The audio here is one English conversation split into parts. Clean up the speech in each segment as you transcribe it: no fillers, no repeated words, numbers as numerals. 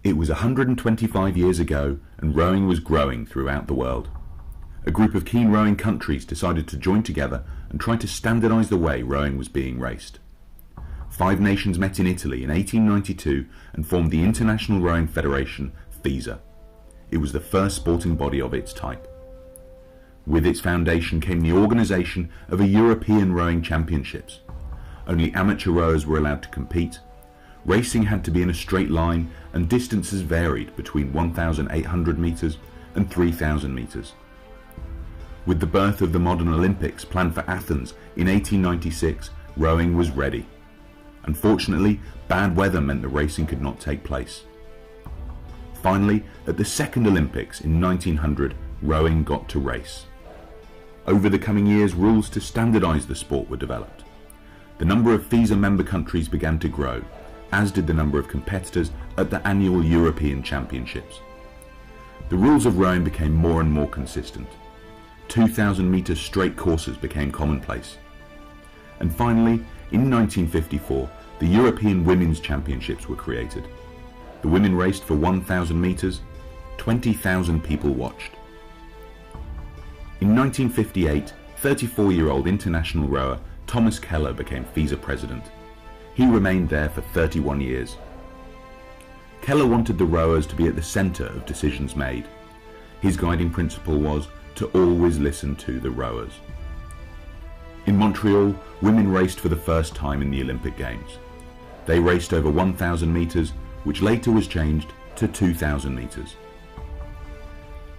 It was 125 years ago, and rowing was growing throughout the world. A group of keen rowing countries decided to join together and try to standardise the way rowing was being raced. 5 nations met in Italy in 1892 and formed the International Rowing Federation, FISA. It was the first sporting body of its type. With its foundation came the organisation of a European Rowing Championships. Only amateur rowers were allowed to compete. Racing had to be in a straight line, and distances varied between 1,800 metres and 3,000 metres. With the birth of the modern Olympics planned for Athens in 1896, rowing was ready. Unfortunately, bad weather meant the racing could not take place. Finally, at the second Olympics in 1900, rowing got to race. Over the coming years, rules to standardise the sport were developed. The number of FISA member countries began to grow, as did the number of competitors at the annual European Championships. The rules of rowing became more and more consistent. 2,000-metre straight courses became commonplace. And finally, in 1954, the European Women's Championships were created. The women raced for 1,000 metres. 20,000 people watched. In 1958, 34-year-old international rower Thomas Keller became FISA president. He remained there for 31 years. Keller wanted the rowers to be at the centre of decisions made. His guiding principle was to always listen to the rowers. In Montreal, women raced for the first time in the Olympic Games. They raced over 1,000 metres, which later was changed to 2,000 metres.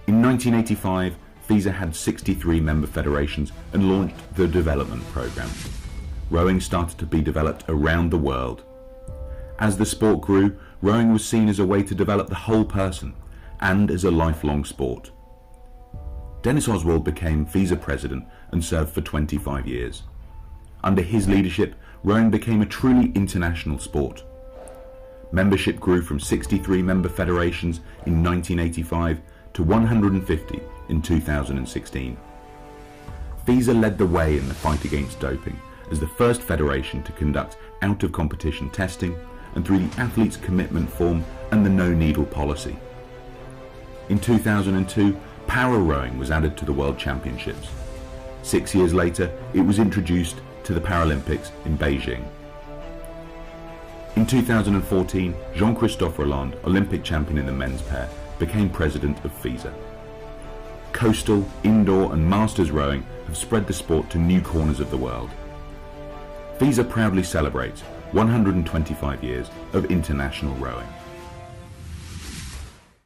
In 1985, FISA had 63 member federations and launched the development programme. Rowing started to be developed around the world. As the sport grew, rowing was seen as a way to develop the whole person and as a lifelong sport. Dennis Oswald became FISA president and served for 25 years. Under his leadership, rowing became a truly international sport. Membership grew from 63 member federations in 1985 to 150 in 2016. FISA led the way in the fight against doping as the first federation to conduct out-of-competition testing, and through the athlete's commitment form and the no-needle policy. In 2002, para rowing was added to the World Championships. 6 years later, it was introduced to the Paralympics in Beijing. In 2014, Jean-Christophe Rolland, Olympic champion in the men's pair, became president of FISA. Coastal, indoor and masters rowing have spread the sport to new corners of the world. FISA proudly celebrates 125 years of international rowing.